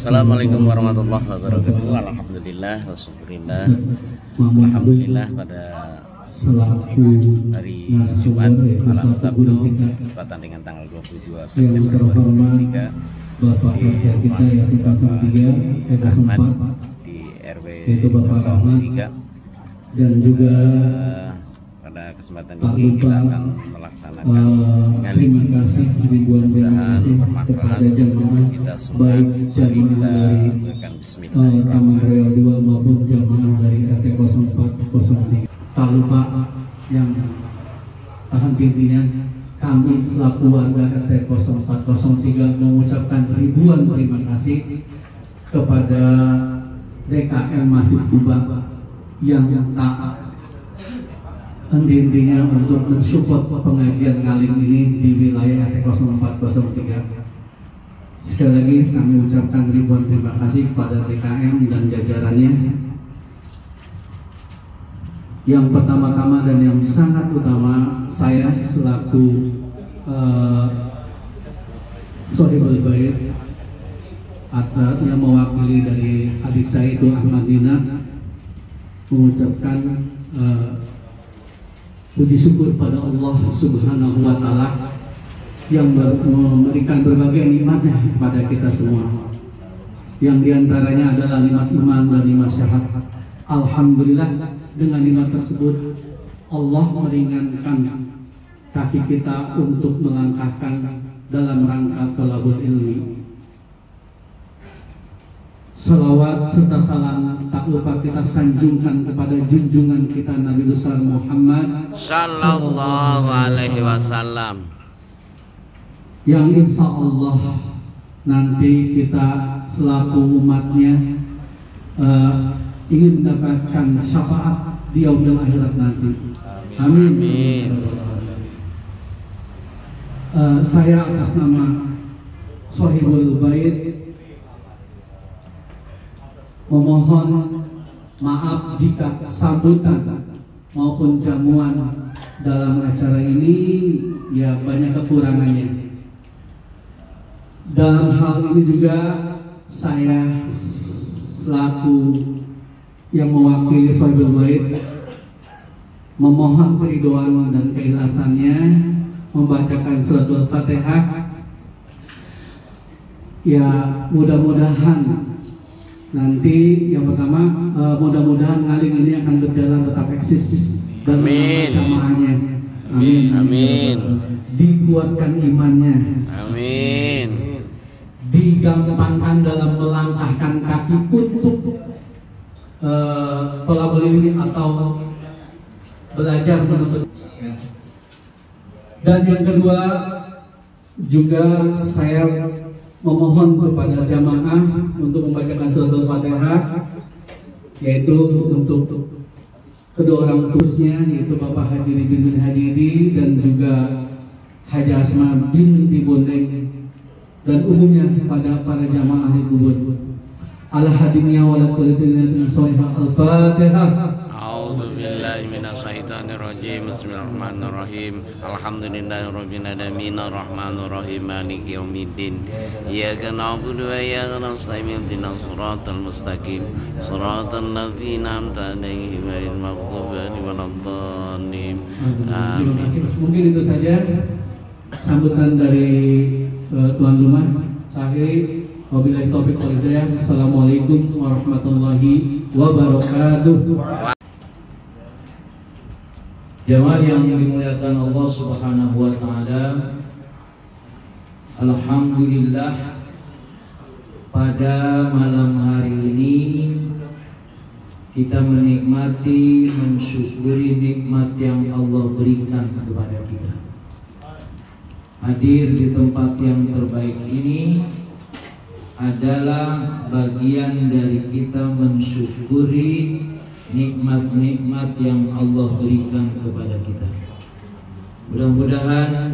Assalamualaikum warahmatullahi wabarakatuh. Alhamdulillah wassyukurillah. Alhamdulillah pada hari Jumat malam Sabtu bertepatan dengan tanggal 22 September 2023 di rumah Bapak Ahmad di RW 03 dan juga pada kesempatan ini kita akan melaksanakan ngalih mudah-mudahan bermanfaat untuk kita semua. Mari kita akan bismillahirrahmanirrahim. Maupun jamaah dari RT 0403. Tak lupa yang tahan pintinya, kami selaku warga RT 0403 mengucapkan ribuan terima kasih kepada DKM Masjid Kubah yang tak henti-hentinya untuk mensupport pengajian ngalim ini di wilayah RT 0403. Sekali lagi kami ucapkan ribuan terima kasih kepada DKM dan jajarannya. Yang pertama-tama dan yang sangat utama, saya selaku Sohibul Bait atau yang mewakili dari adik saya itu Ahmad Dina mengucapkan puji syukur pada Allah Subhanahu wa Ta'ala yang memberikan berbagai nikmatnya kepada kita semua, yang diantaranya adalah nikmat iman dan nikmat sehat. Alhamdulillah, dengan nikmat tersebut Allah meringankan kaki kita untuk melangkahkan dalam rangka thalabul ilmi. Salawat serta salam tak lupa kita sanjungkan kepada junjungan kita Nabi besar Muhammad Sallallahu Alaihi Wasallam, yang insya Allah nanti kita selaku umatnya ingin mendapatkan syafaat di yaumil akhirat nanti. Amin. Amin. Saya atas nama Sohibul Bait memohon maaf jika sambutan maupun jamuan dalam acara ini ya banyak kekurangannya. Dalam hal ini juga saya selaku yang mewakili Sohibul Bait memohon keridhaan dan keikhlasannya membacakan surat Al-Fatihah. Ya mudah-mudahan nanti yang pertama mudah-mudahan ngaling ini akan berjalan tetap eksis dan jamaahnya. Amin. Amin. Dikuatkan imannya. Amin. Digampangkan dalam melangkahkan kaki untuk thalabul ilmi atau belajar menuntut. Dan yang kedua juga saya memohon kepada jamaah untuk membacakan surat Al-Fatihah, yaitu untuk kedua orang tuanya, yaitu Bapak Haji bin Hajidi dan juga Haji Asma binti Bondeng, dan umumnya kepada para jamaah ahli kubur. Al-Hadiniya wa lakulitin Al-Fatihah. A'udzu billahi minasyaitonir rajim. Bismillahirrahmanirrahim. Alhamdulillahirabbil alamin arrahmanir rahim maliki yaumiddin. Iyyaka na'budu wa iyyaka nasta'in ihdinas siratal mustaqim. Siratal ladzina an'amta 'alaihim ghairil maghdubi 'alaihim waladdallin. Amin. Mungkin itu saja sambutan dari tuan rumah. Saya wabillahi taufiq wal hidayah. Assalamualaikum warahmatullahi wabarakatuh. Jamaah yang dimuliakan Allah Subhanahu wa Ta'ala, alhamdulillah pada malam hari ini kita menikmati, mensyukuri nikmat yang Allah berikan kepada kita. Hadir di tempat yang terbaik ini adalah bagian dari kita mensyukuri nikmat-nikmat yang Allah berikan kepada kita. Mudah-mudahan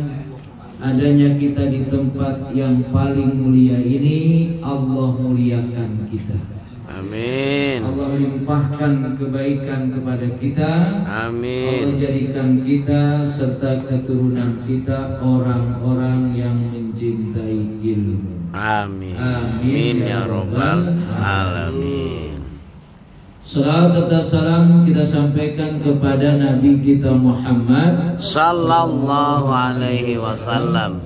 adanya kita di tempat yang paling mulia ini, Allah muliakan kita. Amin. Allah limpahkan kebaikan kepada kita. Amin. Allah jadikan kita serta keturunan kita orang-orang yang mencintai ilmu. Amin. Amin Ya Rabbal Alamin. Salawat serta salam kita sampaikan kepada Nabi kita Muhammad Sallallahu alaihi wasallam,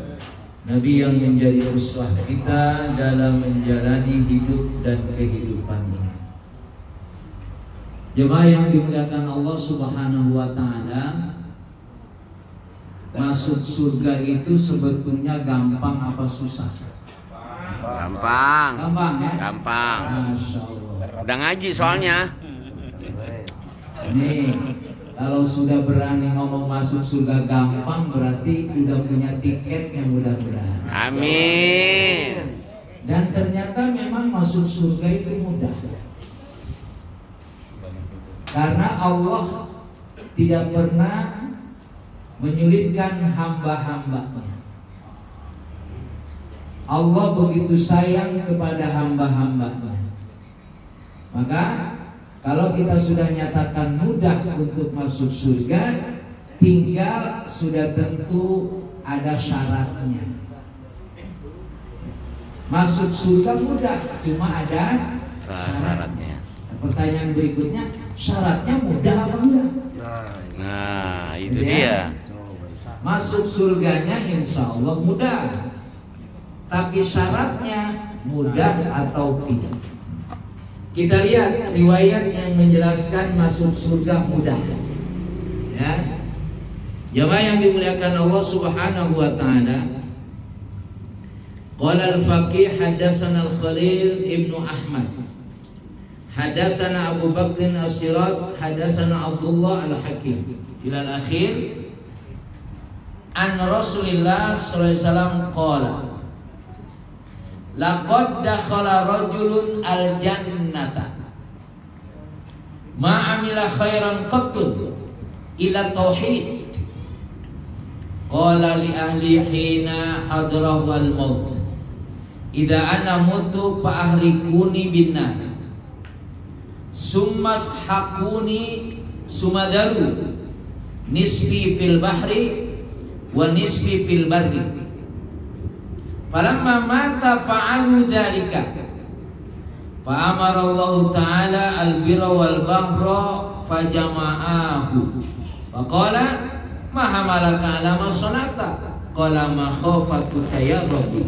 Nabi yang menjadi uswah kita dalam menjalani hidup dan kehidupan ini. Jemaah yang dimuliakan Allah Subhanahu wa taala, masuk surga itu sebetulnya gampang apa susah? Gampang. Gampang ya? Gampang. Masya Allah. Udah ngaji soalnya. Nih, kalau sudah berani ngomong masuk surga gampang, berarti udah punya tiket yang mudah-mudahan. Amin. Dan ternyata memang masuk surga itu mudah. Karena Allah tidak pernah menyulitkan hamba-hambanya. Allah begitu sayang kepada hamba-hambanya. Maka kalau kita sudah nyatakan mudah untuk masuk surga, tinggal sudah tentu ada syaratnya. Masuk surga mudah, cuma ada syaratnya. Pertanyaan berikutnya, syaratnya mudah apa enggak? Nah, itu dia. Masuk surganya insya Allah mudah, tapi syaratnya mudah atau tidak? Kita lihat riwayat yang menjelaskan masuk surga mudah. Ya, jemaah yang dimuliakan Allah Subhanahu wa taala. Qala al-faqih haddatsana al-Khalil ibnu Ahmad, haddatsana Abu Bakr as-Sirat, haddatsana Abdullah al-Hakim ila al-akhir. An Rasulillah sallallahu alaihi wasallam qala, laqad dakhala rajulun al-jannata ma amila khairan qattun ila tauhid. Qala li ahli hina hadrahu al-maut, idza ana mutu fa ahlikuni binnar summa hakuni sumadaru nisfi fil bahri wa nisfi fil barri. Falamma mata fa'alu dzalika fa amara Allah taala al-birra wal bahra fajama'ahu wa qala ma hamalaka ala ma sanata qala ma khafatuka ya rabbi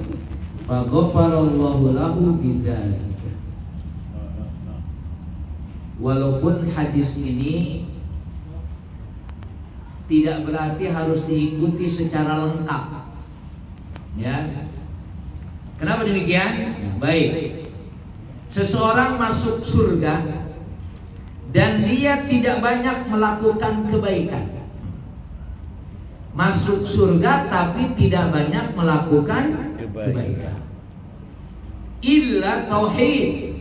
fa ghafara Allah lahu bidzalika. Walaupun hadis ini tidak berarti harus diikuti secara lengkap, ya. Kenapa demikian? Baik, seseorang masuk surga dan dia tidak banyak melakukan kebaikan. Masuk surga tapi tidak banyak melakukan kebaikan. Illa tauhid,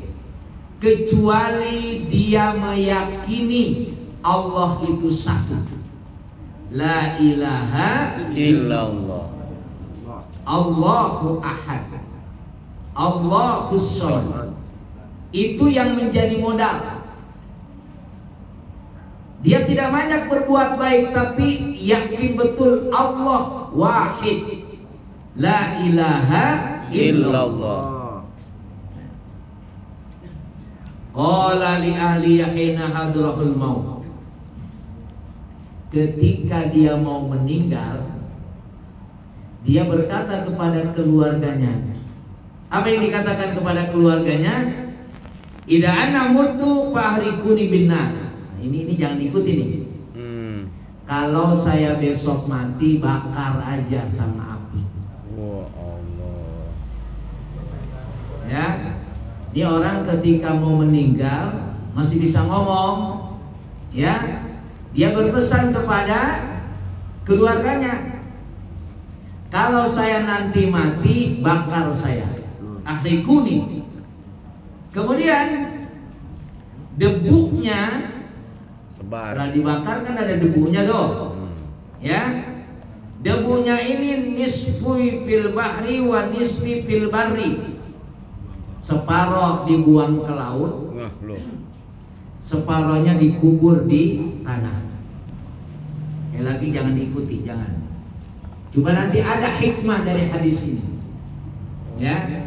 kecuali dia meyakini Allah itu satu. La ilaha illallah, Allahu ahad, Allahus samad. Itu yang menjadi modal. Dia tidak banyak berbuat baik, tapi yakin betul Allah wahid, la ilaha illallah. Qala li ahli hina hadrahul maut, ketika dia mau meninggal, dia berkata kepada keluarganya. Apa yang dikatakan kepada keluarganya? Idza ana mutu fahrikuni binnar. Ini jangan ikuti nih. Kalau saya besok mati, bakar aja sama api. Oh Allah. Ya, dia orang ketika mau meninggal masih bisa ngomong, ya. Dia berpesan kepada keluarganya, kalau saya nanti mati, bakar saya, ahrikuni. Kemudian debunya Sebar. setelah dibakar kan ada debunya tuh, ya. Debunya ini nisfi fil bahri wa nisfi fil barri. Separoh dibuang ke laut, separohnya dikubur di tanah. Lagi jangan diikuti, jangan. Coba nanti ada hikmah dari hadis ini, ya.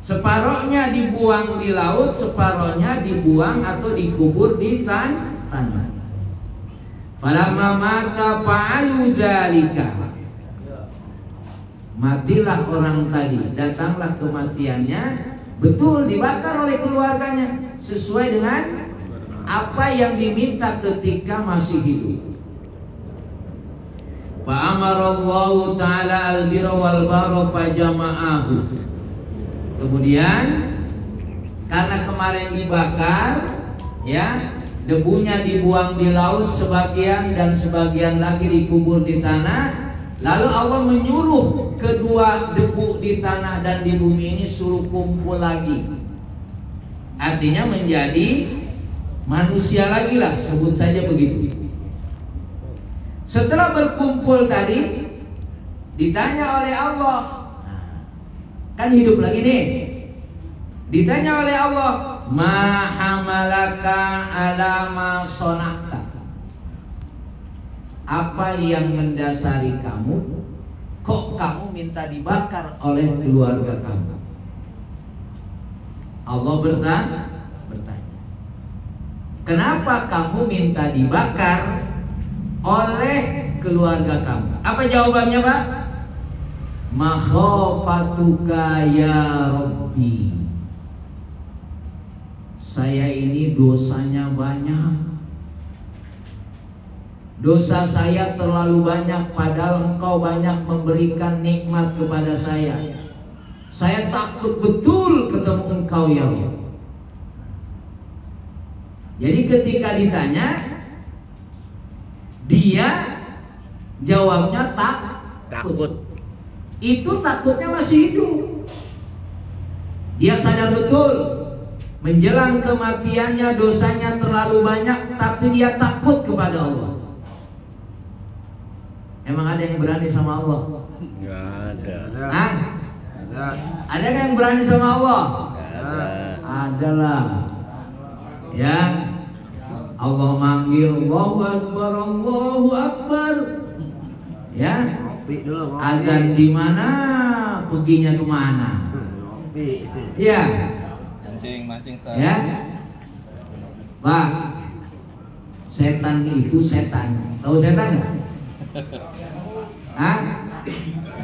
Separohnya dibuang di laut, separohnya dibuang atau dikubur di tanah. Falamma mata fa'alu dzalika. Matilah orang tadi, datanglah kematiannya, betul dibakar oleh keluarganya sesuai dengan apa yang diminta ketika masih hidup. Fa amarallahu ta'ala al-birra wal barra fajama'ahu. Kemudian karena kemarin dibakar, ya, debunya dibuang di laut sebagian dan sebagian lagi dikubur di tanah. Lalu Allah menyuruh kedua debu di tanah dan di bumi ini suruh kumpul lagi. Artinya menjadi manusia lagi lah, sebut saja begitu. Setelah berkumpul tadi, ditanya oleh Allah, kan hidup lagi nih. Ditanya oleh Allah, ma hamalaka ala ma sonakta. Apa yang mendasari kamu, kok kamu minta dibakar oleh keluarga kamu? Allah bertanya, kenapa kamu minta dibakar oleh keluarga kamu? Apa jawabannya, Pak? Makhafatuka ya Rabbi. Saya ini dosanya banyak. Dosa saya terlalu banyak, padahal Engkau banyak memberikan nikmat kepada saya. Saya takut betul ketemu Engkau ya Allah. Jadi ketika ditanya, dia jawabnya takut. Itu takutnya masih hidup. Dia sadar betul menjelang kematiannya dosanya terlalu banyak, tapi dia takut kepada Allah. Emang ada yang berani sama Allah? Nggak ada. Hah? Ada yang berani sama Allah? Adalah. Ya, Allah manggil, Allahu Akbar, Allahu Akbar. Ya, azan di mana, perginya kemana? Ya, mancing ya, Pak. Setan itu setan. Tahu setan nggak? Hah?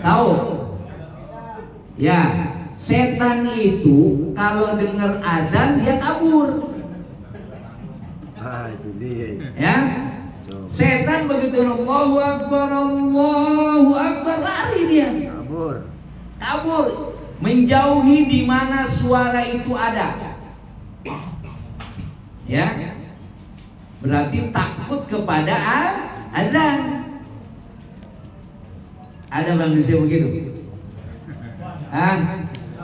Tahu? Ya, setan itu kalau dengar adzan dia kabur. Itu dia. Ya, setan begitu Allahu Akbar, Allahu Akbar, lari dia. Kabur, menjauhi di mana suara itu ada. Ya, berarti takut kepada adzan. Ada manusia begitu?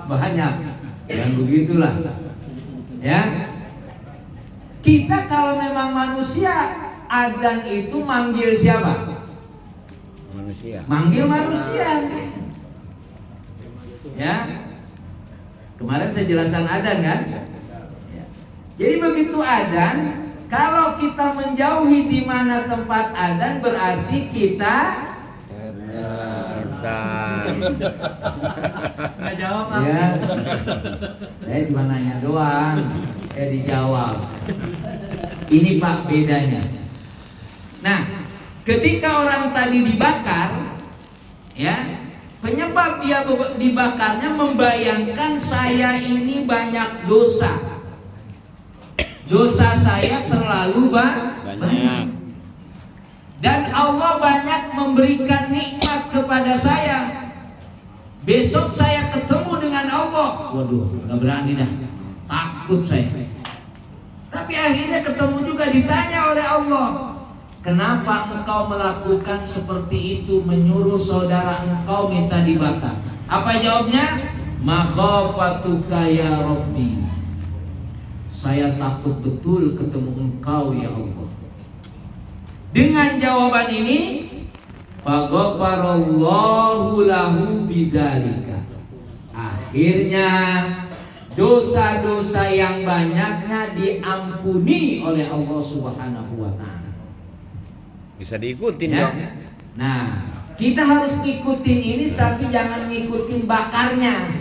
Banyak. Dan begitulah. Ya. Kita kalau memang manusia, adzan itu manggil siapa? Manusia. Manggil manusia. Ya. Kemarin saya jelaskan adzan kan? Ya. Jadi begitu adzan, kalau kita menjauhi di mana tempat adzan berarti kita nggak jawab Pak. Ya, saya cuma nanya doang, dijawab. Ini Pak bedanya. Nah, ketika orang tadi dibakar, ya, penyebab dia dibakarnya membayangkan saya ini banyak dosa. Dosa saya terlalu banyak. Dan Allah banyak memberikan nikmat kepada saya. Besok saya ketemu dengan Allah. Waduh, gak berani dah. Takut saya. Tapi akhirnya ketemu juga, ditanya oleh Allah, kenapa engkau melakukan seperti itu, menyuruh saudara engkau minta dibakar? Apa jawabnya? Makhafatuka ya Rabbi. Saya takut betul ketemu engkau ya Allah. Dengan jawaban ini, faghafarallahu lahu bidzalika. Akhirnya dosa-dosa yang banyaknya diampuni oleh Allah Subhanahu wa taala. Bisa diikutin Ya? dong. Nah, kita harus ngikutin ini, tapi jangan ngikutin bakarnya.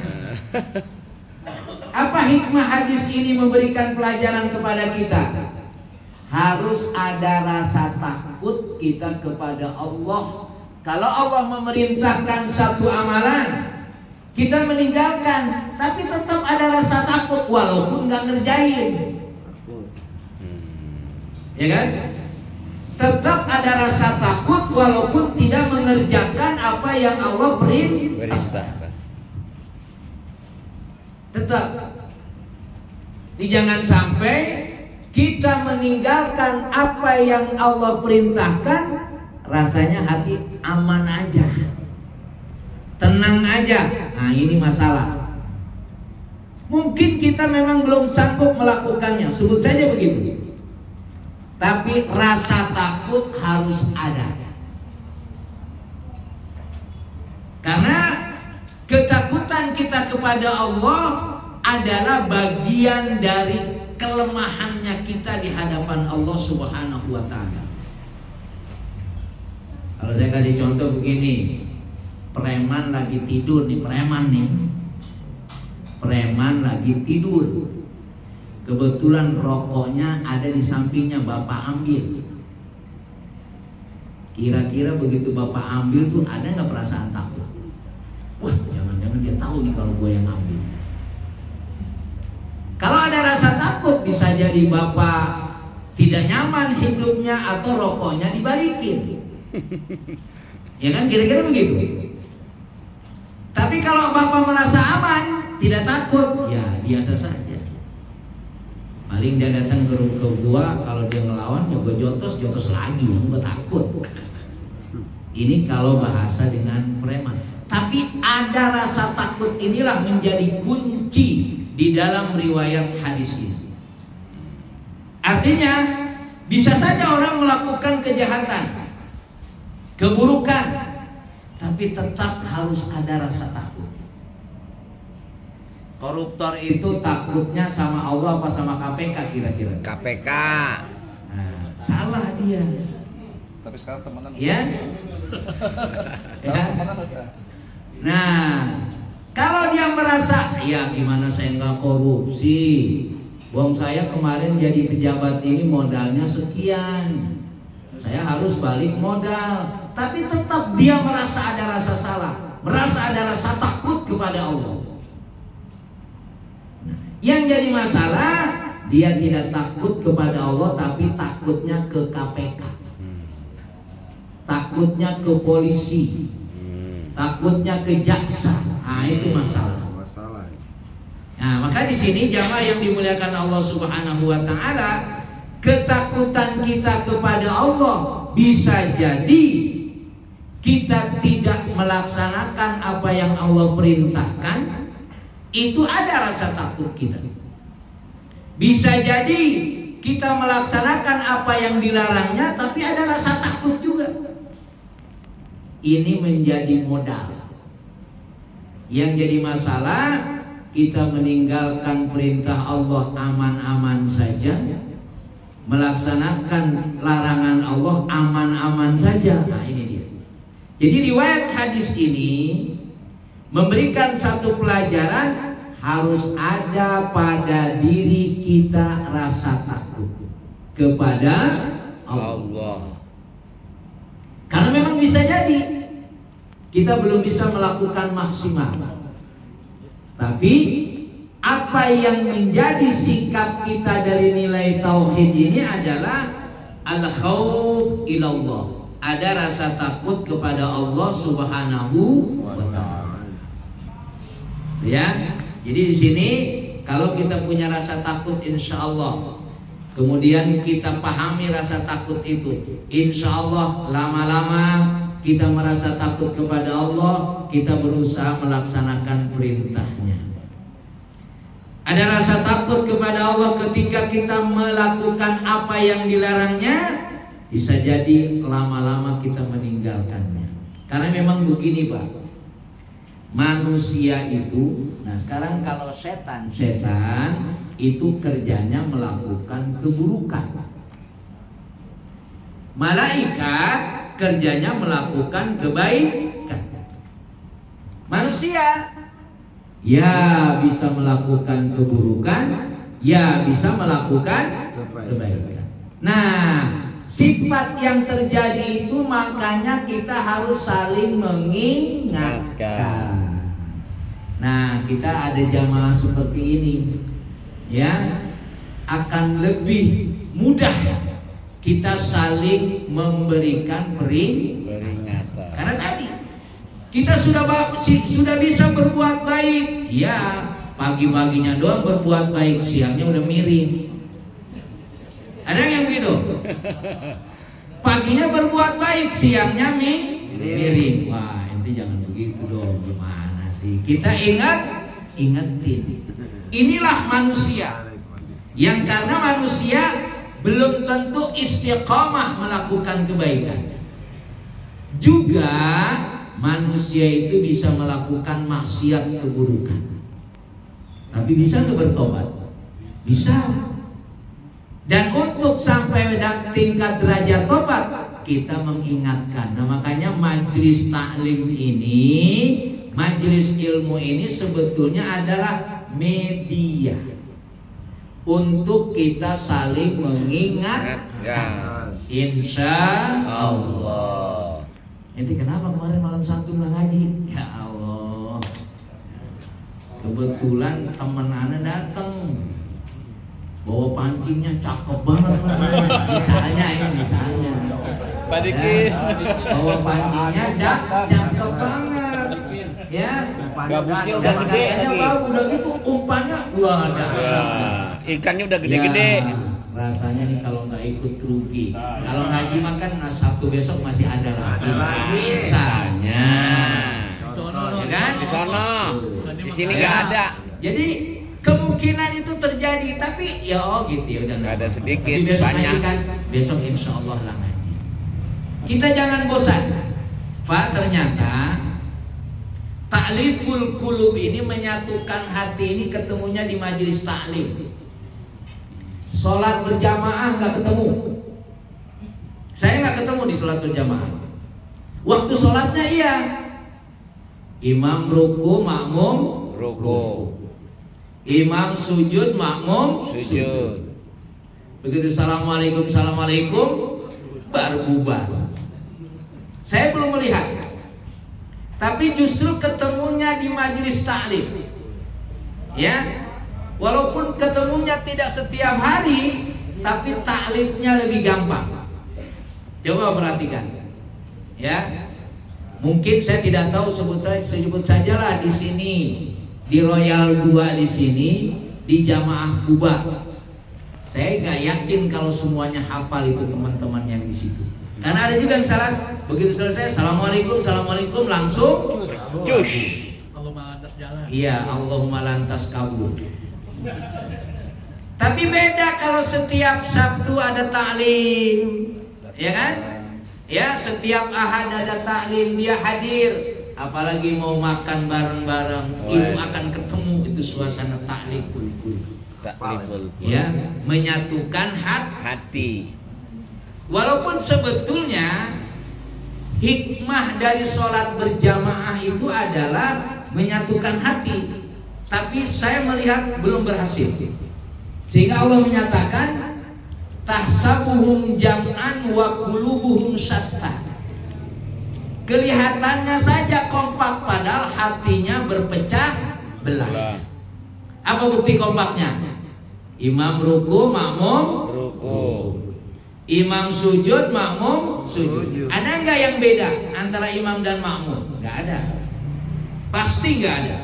Apa hikmah hadis ini memberikan pelajaran kepada kita? Harus ada rasa takut kita kepada Allah. Kalau Allah memerintahkan satu amalan, kita meninggalkan, tapi tetap ada rasa takut walaupun nggak ngerjain. Ya kan? Tetap ada rasa takut walaupun tidak mengerjakan apa yang Allah perintahkan. Tetap. Jadi jangan sampai kita meninggalkan apa yang Allah perintahkan, rasanya hati aman aja, tenang aja. Nah, ini masalah. Mungkin kita memang belum sanggup melakukannya, sebut saja begitu. Tapi rasa takut harus ada. Karena ketakutan kita kepada Allah adalah bagian dari kelemahannya kita di hadapan Allah Subhanahu wa ta'ala. Kalau saya kasih contoh begini, preman lagi tidur nih, preman lagi tidur. Kebetulan rokoknya ada di sampingnya, bapak ambil. Kira-kira begitu bapak ambil tuh ada nggak perasaan takut? Wah, jangan-jangan dia tahu nih kalau gue yang ambil. Kalau ada rasa takut, bisa jadi bapak tidak nyaman hidupnya atau rokoknya dibalikin. Ya kan, kira-kira begitu. Tapi kalau bapak merasa aman, tidak takut, ya biasa saja. Paling dia datang ke gua, kalau dia ngelawan ya gua jotos lagi, gua takut. Ini kalau bahasa dengan preman. Tapi ada rasa takut inilah menjadi kunci di dalam riwayat hadis ini. Artinya bisa saja orang melakukan kejahatan, keburukan, tapi tetap harus ada rasa takut. Koruptor itu takutnya sama Allah apa sama KPK kira-kira? KPK. Nah, salah dia. Tapi sekarang temenan. Ya. Sekarang temenan Ustaz. Nah, kalau dia merasa, ya gimana saya nggak korupsi, wong saya kemarin jadi pejabat ini modalnya sekian, saya harus balik modal. Tapi tetap dia merasa ada rasa salah, merasa ada rasa takut kepada Allah. Nah, yang jadi masalah, dia tidak takut kepada Allah, tapi takutnya ke KPK, takutnya ke polisi, takutnya ke jaksa. Nah, itu masalah. Nah, maka di sini jamaah yang dimuliakan Allah Subhanahu wa taala, ketakutan kita kepada Allah bisa jadi kita tidak melaksanakan apa yang Allah perintahkan, itu ada rasa takut kita. Bisa jadi kita melaksanakan apa yang dilarangnya, tapi ada rasa takut juga. Ini menjadi modal. Yang jadi masalah, kita meninggalkan perintah Allah aman-aman saja, melaksanakan larangan Allah aman-aman saja. Nah, ini dia. Jadi riwayat hadis ini memberikan satu pelajaran, harus ada pada diri kita rasa takut kepada Allah. Karena memang bisa jadi kita belum bisa melakukan maksimal, tapi apa yang menjadi sikap kita dari nilai tauhid ini adalah al-khauf ilallah, ada rasa takut kepada Allah Subhanahu wa ta'ala. Ya, jadi di sini kalau kita punya rasa takut, insya Allah, kemudian kita pahami rasa takut itu, insya Allah lama-lama kita merasa takut kepada Allah, kita berusaha melaksanakan perintahnya. Ada rasa takut kepada Allah ketika kita melakukan apa yang dilarangnya, bisa jadi lama-lama kita meninggalkannya. Karena memang begini Pak, manusia itu, nah sekarang kalau setan itu kerjanya melakukan keburukan. Malaikat kerjanya melakukan kebaikan. Manusia ya bisa melakukan keburukan, ya bisa melakukan kebaikan. Nah, sifat yang terjadi itu makanya kita harus saling mengingatkan. Nah, kita ada jamaah seperti ini, ya, akan lebih mudah kita saling memberikan peringatan. Karena tadi kita sudah bisa berbuat baik, ya, pagi-paginya doang berbuat baik, siangnya udah miring. Ada yang gitu? Paginya berbuat baik, siangnya miring. Wah, ente jangan begitu dong. Gimana sih? Kita ingetin. Inilah manusia. Yang karena manusia belum tentu istiqamah melakukan kebaikan. Juga manusia itu bisa melakukan maksiat keburukan. Tapi bisa nggak bertobat? Bisa. Dan untuk sampai tingkat derajat tobat, kita mengingatkan. Nah, makanya majelis taklim ini, majelis ilmu ini sebetulnya adalah media untuk kita saling mengingatkan. Insya Allah. Nanti kenapa kemarin malam Sabtu nggak ngaji? Ya Allah. Kebetulan teman Anda datang, bawa pancingnya cakep banget. Misalnya. Pak Diki. Bawa pancingnya cakep banget. Ya. Gabusnya udah gede lagi. Udah gitu umpannya ada. Ikannya udah gede-gede. Ya, rasanya nih kalau nggak ikut rugi. Kalau ngaji makan Sabtu besok masih ada lagi. Misalnya. Ya kan? Di sana. Di sini nggak ada. Jadi kemungkinan itu terjadi, tapi ya gitu ya udah nggak ada sedikit, tapi besok banyak. Kan, besok insya Allah lah ngaji. Kita jangan bosan. Pak, ternyata ta'liful qulub ini menyatukan hati ini ketemunya di majelis taklim. Sholat berjamaah nggak ketemu. Saya nggak ketemu di sholat berjamaah. Waktu sholatnya iya. Imam ruku, makmum Ruku. Imam sujud, makmum Sujud. Begitu assalamualaikum, baru bubar. Saya belum melihat. Tapi justru ketemunya di majelis taklim. Ya. Walaupun ketemunya tidak setiap hari, tapi taklimnya lebih gampang. Coba perhatikan. Ya. Mungkin saya tidak tahu, sebut sajalah di sini, di Royal 2 di sini, di Jamaah Kuba. Saya nggak yakin kalau semuanya hafal itu teman-teman yang di situ. Karena ada juga yang salah, begitu selesai, assalamualaikum langsung Cus. Allahumma lantas jalan. Iya, Allahumma lantas kabur. Tapi beda kalau setiap Sabtu ada taklim, ya kan? Ya, setiap Ahad ada taklim, dia hadir. Apalagi mau makan bareng-bareng, itu akan ketemu itu suasana takliful qulub. Ya, menyatukan hati. Walaupun sebetulnya hikmah dari sholat berjamaah itu adalah menyatukan hati, tapi saya melihat belum berhasil. Sehingga Allah menyatakan tahsabuhum jam'an wa qulubuhum syatta. Kelihatannya saja kompak padahal hatinya berpecah belah. Apa bukti kompaknya? Imam ruku, makmum Ruku. Imam sujud, makmum sujud. Ada nggak yang beda antara imam dan makmum? Nggak ada. Pasti nggak ada.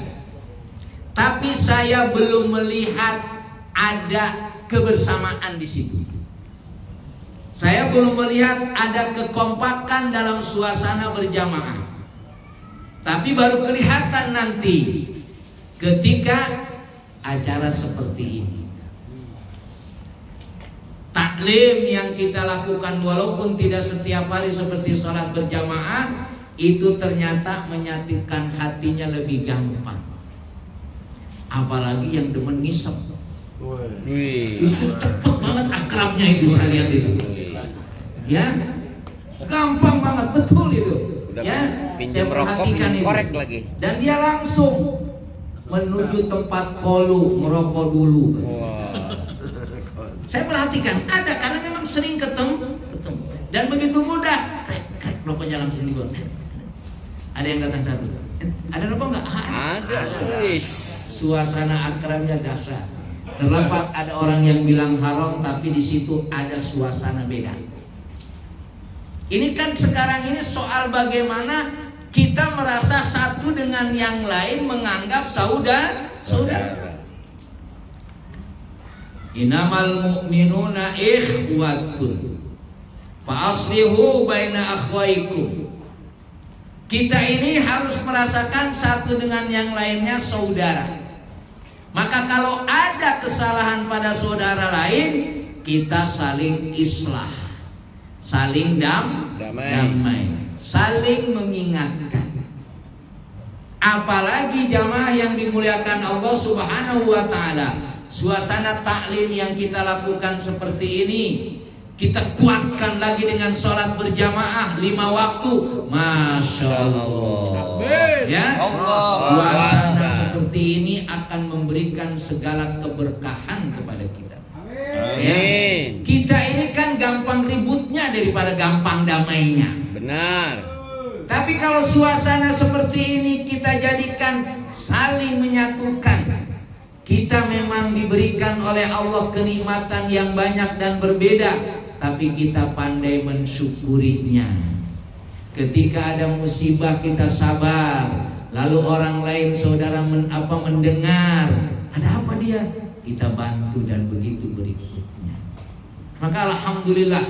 Tapi saya belum melihat ada kebersamaan di situ. Saya belum melihat ada kekompakan dalam suasana berjamaah. Tapi baru kelihatan nanti ketika acara seperti ini. Taklim yang kita lakukan walaupun tidak setiap hari seperti sholat berjamaah, itu ternyata menyatukan hatinya lebih gampang. Apalagi yang demen ngisep. Itu cepet banget akrabnya itu, saya lihat itu. Ya, gampang banget, betul itu. Udah ya, pinjam saya rokok, perhatikan minum itu. korek lagi. Dan dia langsung menuju tempat kolu, merokok dulu. Wah. Saya perhatikan ada karena memang sering ketemu dan begitu mudah. Krek, rokoknya langsung dibuang. Ada yang datang satu. Ada rokok nggak? Ada. Wis. Suasana akrabnya dahsyat. Terlepas ada orang yang bilang haram, tapi di situ ada suasana beda. Ini kan sekarang ini soal bagaimana kita merasa satu dengan yang lain, menganggap saudara. Innamal mu'minuna ikhwatun fa aslihu baina akhwaikum. Kita ini harus merasakan satu dengan yang lainnya saudara. Maka kalau ada kesalahan pada saudara lain, kita saling islah, saling damai, saling mengingatkan. Apalagi jamaah yang dimuliakan Allah Subhanahu wa ta'ala, suasana taklim yang kita lakukan seperti ini, kita kuatkan lagi dengan sholat berjamaah 5 waktu. Masya Allah. Ya, suasana seperti ini akan memberikan segala keberkahan kepada kita. Ya. Kita ini kan gampang ributnya daripada gampang damainya. Benar. Tapi kalau suasana seperti ini kita jadikan saling menyatukan. Kita memang diberikan oleh Allah kenikmatan yang banyak dan berbeda, tapi kita pandai mensyukurinya. Ketika ada musibah kita sabar, lalu orang lain saudara mendengar, ada apa dia? Kita bantu dan begitu berikutnya. Maka alhamdulillah,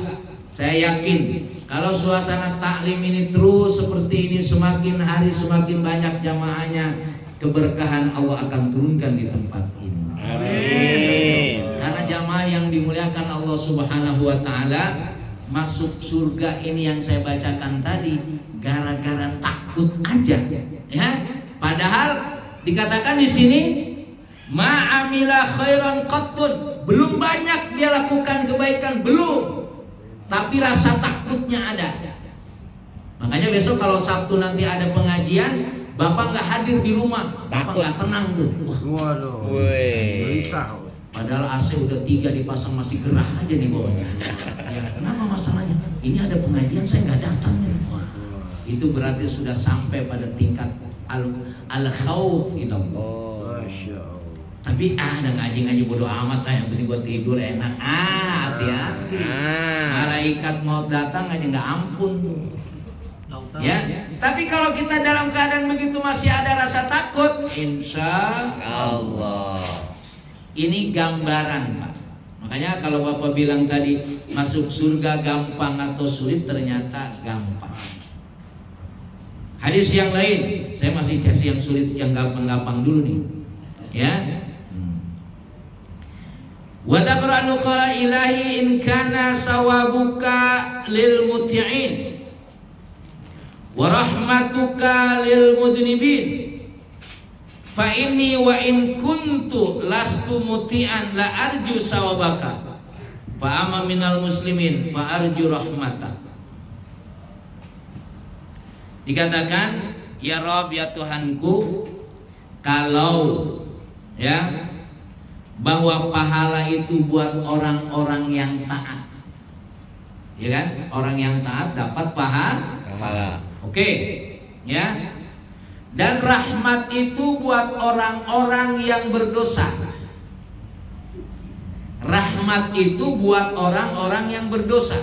saya yakin kalau suasana taklim ini terus seperti ini, semakin hari semakin banyak jamaahnya, keberkahan Allah akan turunkan di tempat ini. Amin. Karena jamaah yang dimuliakan Allah Subhanahu wa ta'ala, masuk surga ini yang saya bacakan tadi gara-gara takut aja, ya. Padahal dikatakan di sini ma'amila khairan qattun, belum banyak dia lakukan kebaikan, belum, tapi rasa takutnya ada. Makanya besok kalau Sabtu nanti ada pengajian, Bapak nggak hadir di rumah, Bapak nggak tenang tuh. Waduh. Gelisah. Padahal AC udah 3 dipasang, masih gerah aja nih bawahnya. Ya, kenapa masalahnya? Ini ada pengajian saya nggak datang nih. Itu berarti sudah sampai pada tingkat al-khauf gitu. Masya Allah. Tapi ada ngaji-ngaji bodo amat lah, yang penting gua tidur enak. Hati-hati. Malaikat mau datang aja nggak ampun tuh. Ya, tapi kalau kita dalam keadaan begitu masih ada rasa takut, insya Allah ini gambaran, Pak. Makanya kalau Bapak bilang tadi masuk surga gampang atau sulit, ternyata gampang. Hadis yang lain, saya masih kasih yang sulit, yang gampang-gampang dulu nih, ya. Wa taqra'u qala ilahi in kana sawabuka lil muti'in wa rahmatuka lil mudnibin fa inni wa in kuntu lastu muti'an la arju sawabaka fa amma minal muslimin fa arju rahmatak. Dikatakan, ya Rabb, ya Tuhanku, kalau ya bahwa pahala itu buat orang-orang yang taat, ya kan, orang yang taat dapat pahala. Oke, ya. Dan rahmat itu buat orang-orang yang berdosa. Rahmat itu buat orang-orang yang berdosa.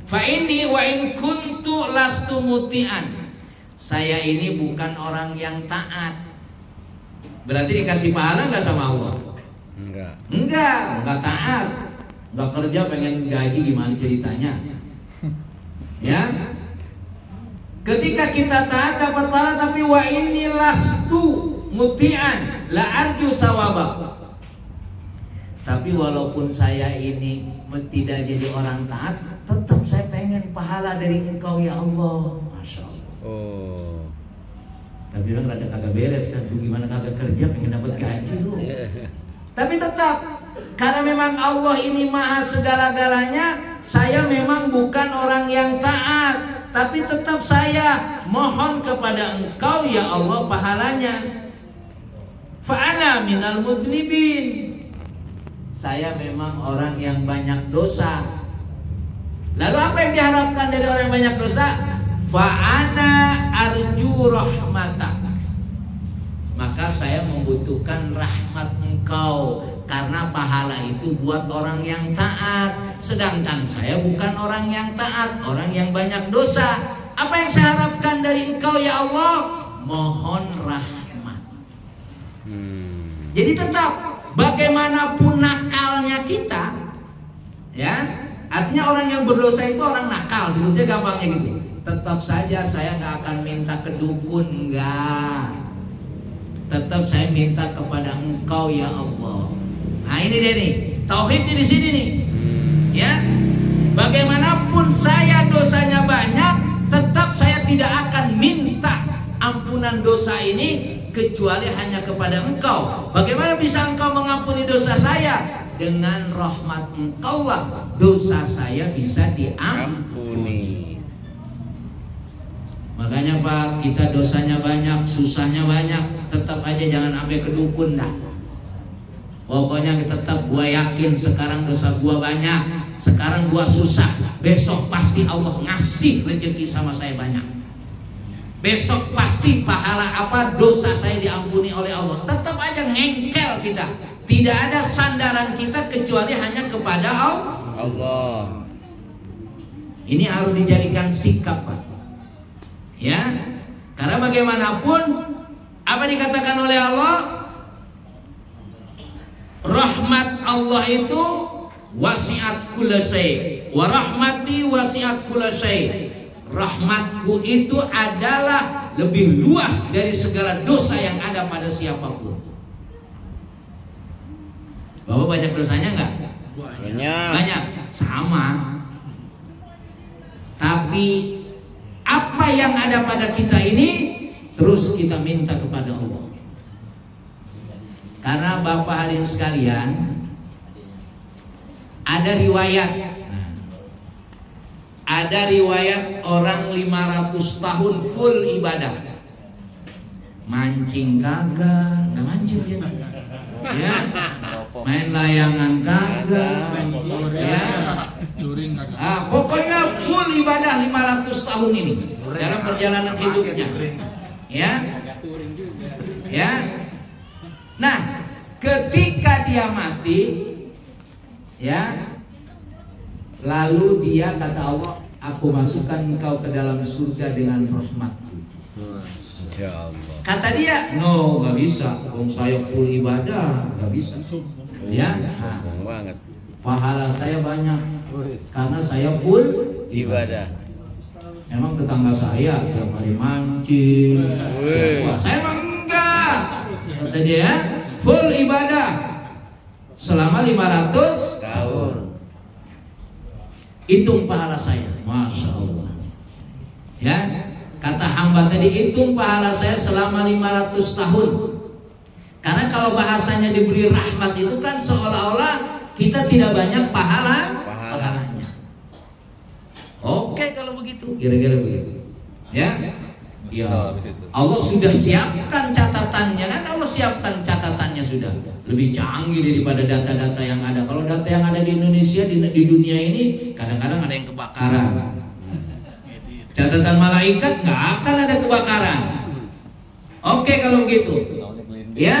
Fa ini wa in kuntu lastu muti'an. Saya ini bukan orang yang taat. Berarti dikasih pahala enggak sama Allah? Enggak taat. Enggak kerja pengen gaji, gimana ceritanya? Ya. Ketika kita taat dapat pahala, tapi wa inni lastu muti'an la arju sawaba. Tapi walaupun saya ini tidak jadi orang taat, tetap saya pengen pahala dari Engkau ya Allah. Masya Allah. Oh. Tapi bilang rada kagak beres kan, tuh gimana kagak kerja pengen dapat gaji lu. Tapi tetap, karena memang Allah ini maha segala-galanya, saya memang bukan orang yang taat, tapi tetap saya mohon kepada Engkau ya Allah pahalanya. Fa'ana minal mudnibin. Saya memang orang yang banyak dosa. Lalu apa yang diharapkan dari orang yang banyak dosa? Fa'ana arju rahmatak. Maka saya membutuhkan rahmat Engkau, karena pahala itu buat orang yang taat. Sedangkan saya bukan orang yang taat, orang yang banyak dosa. Apa yang saya harapkan dari Engkau ya Allah? Mohon rahmat. Jadi tetap bagaimanapun nakalnya kita, ya, artinya orang yang berdosa itu orang nakal, sebetulnya gampangnya gitu. Tetap saja saya nggak akan minta ke dukun, enggak. Tetap saya minta kepada Engkau ya Allah. Nah ini dia nih, tauhidnya di sini nih, ya. Bagaimanapun saya dosanya banyak, tetap saya tidak akan minta ampunan dosa ini kecuali hanya kepada Engkau. Bagaimana bisa Engkau mengampuni dosa saya? Dengan rahmat Engkau lah dosa saya bisa diampuni. Makanya Pak, kita dosanya banyak, susahnya banyak, tetap aja jangan sampai ke dukun dah. Pokoknya tetap gua yakin sekarang dosa gua banyak, sekarang gua susah, besok pasti Allah ngasih rezeki sama saya banyak. Besok pasti pahala apa dosa saya diampuni oleh Allah. Tetap aja ngengkel kita. Tidak ada sandaran kita kecuali hanya kepada Allah. Ini harus dijadikan sikap, Pak. Ya, karena bagaimanapun apa dikatakan oleh Allah, rahmat Allah itu wasi'at kulla syai' wa rahmati wasi'at kulla syai'. Rahmatku itu adalah lebih luas dari segala dosa yang ada pada siapapun. Bapak banyak dosanya enggak? Banyak. Sama. Tapi apa yang ada pada kita ini terus kita minta kepada Allah. Karena Bapak hadirin sekalian, ada riwayat orang 500 tahun full ibadah. Mancing kagak, enggak mancing dia. Ya. Main layangan kagak. Ya. Pokoknya full ibadah 500 tahun ini dalam perjalanan hidupnya. Ya. Ya. Nah, ketika dia mati, ya, lalu dia kata Allah, aku masukkan engkau ke dalam surga dengan rahmatku. Ya Allah. Kata dia, no, nggak bisa. Om saya full ibadah, nggak bisa. Ya, banget. Pahala saya banyak karena saya full ibadah. Memang tetangga saya tiap hari mancing. Wah, saya emang enggak. Kata dia, full ibadah selama 500 tahun. Hitung pahala saya, Masya Allah. Ya, kata hamba tadi, hitung pahala saya selama 500 tahun. Karena kalau bahasanya diberi rahmat itu kan seolah-olah kita tidak banyak pahalanya. Oke kalau begitu, kira-kira begitu. Ya, ya. Allah sudah siapkan catatannya kan, Allah siapkan catatannya sudah. Lebih canggih daripada data-data yang ada. Kalau data yang ada di Indonesia, di dunia ini kadang-kadang ada yang kebakaran. Catatan malaikat nggak akan ada kebakaran. Oke kalau begitu, ya,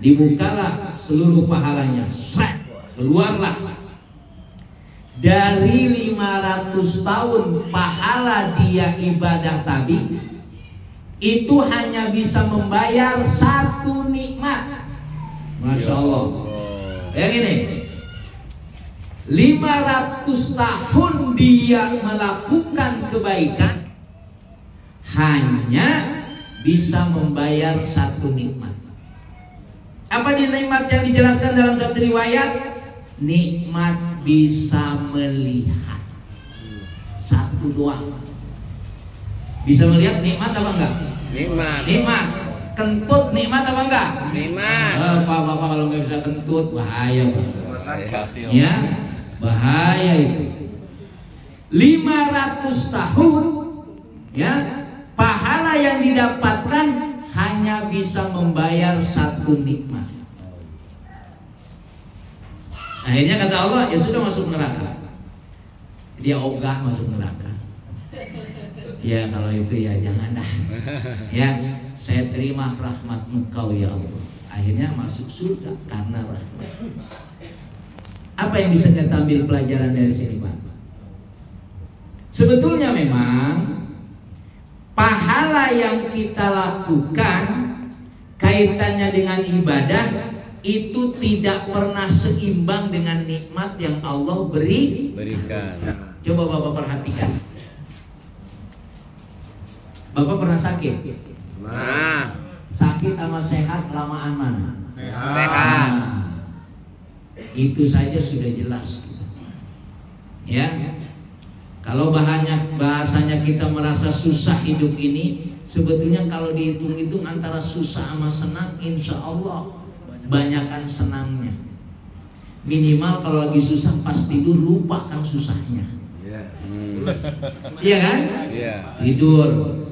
dibukalah seluruh pahalanya. Keluarlah dari 500 tahun pahala dia ibadah tadi, itu hanya bisa membayar satu nikmat. Masya Allah. Yang ini 500 tahun dia melakukan kebaikan, hanya bisa membayar satu nikmat. Apa di nikmat yang dijelaskan dalam satu riwayat? Nikmat bisa melihat. Satu doang. Bisa melihat nikmat apa enggak? Nikmat. Kentut nikmat apa enggak? Nikmat. Bapak kalau nggak bisa kentut bahaya, Pak. Ya, bahaya itu. 500 tahun Ya, pahala yang didapatkan hanya bisa membayar satu nikmat. Akhirnya kata Allah, ya sudah masuk neraka. Dia ogah masuk neraka. Ya kalau itu ya jangan dah. Ya, saya terima rahmat Engkau ya Allah. Akhirnya masuk surga karena rahmat. Apa yang bisa kita ambil pelajaran dari sini, Pak? Sebetulnya memang pahala yang kita lakukan kaitannya dengan ibadah itu tidak pernah seimbang dengan nikmat yang Allah berikan. Coba Bapak perhatikan. Bapak pernah sakit? Nah, Sakit sama sehat lamaan mana? sehat. Itu saja sudah jelas. Ya. Kalau bahasanya kita merasa susah hidup ini, sebetulnya kalau dihitung-hitung antara susah sama senang, insya Allah banyakan senangnya. Minimal kalau lagi susah pas tidur lupakan susahnya. Iya kan? Iya. Tidur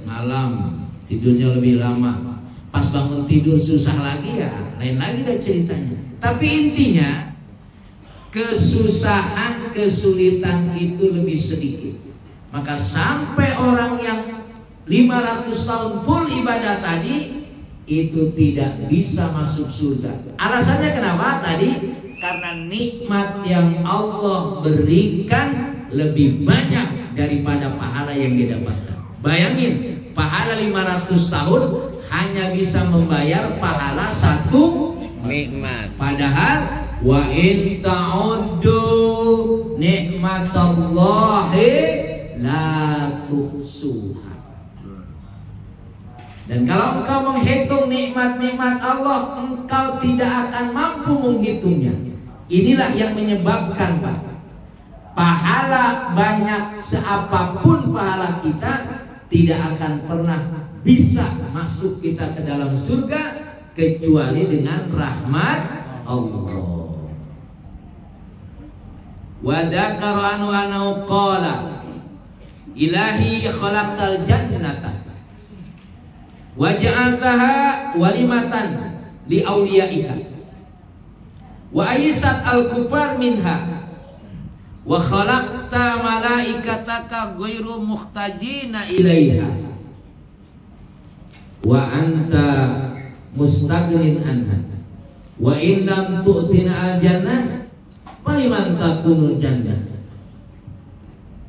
malam, tidurnya lebih lama. Pas bangun tidur susah lagi ya, lain lagi dah ceritanya. Tapi intinya kesusahan, kesulitan itu lebih sedikit. Maka sampai orang yang 500 tahun full ibadah tadi itu tidak bisa masuk surga. Alasannya kenapa tadi? Karena nikmat yang Allah berikan lebih banyak daripada pahala yang dia dapatkan. Bayangin, pahala 500 tahun hanya bisa membayar pahala satu Nikmat. Padahal wa in ta'uddu nikmatallahi la tuhsuha. Dan kalau engkau menghitung nikmat-nikmat Allah, engkau tidak akan mampu menghitungnya. Inilah yang menyebabkan, Pak, pahala banyak seapapun pahala kita tidak akan pernah bisa masuk kita ke dalam surga kecuali dengan rahmat Allah. Wa dzakara anhu qala ilahi khalaqtal jannata wa ja'altaha walimatan li awliyaika wa aisat al-kufar minha wa khalaqta malaikataka ghairu muhtajina ilaiha wa anta mustaghnin anha wa in lam tu'tina al-jannah faliman takunul jannah.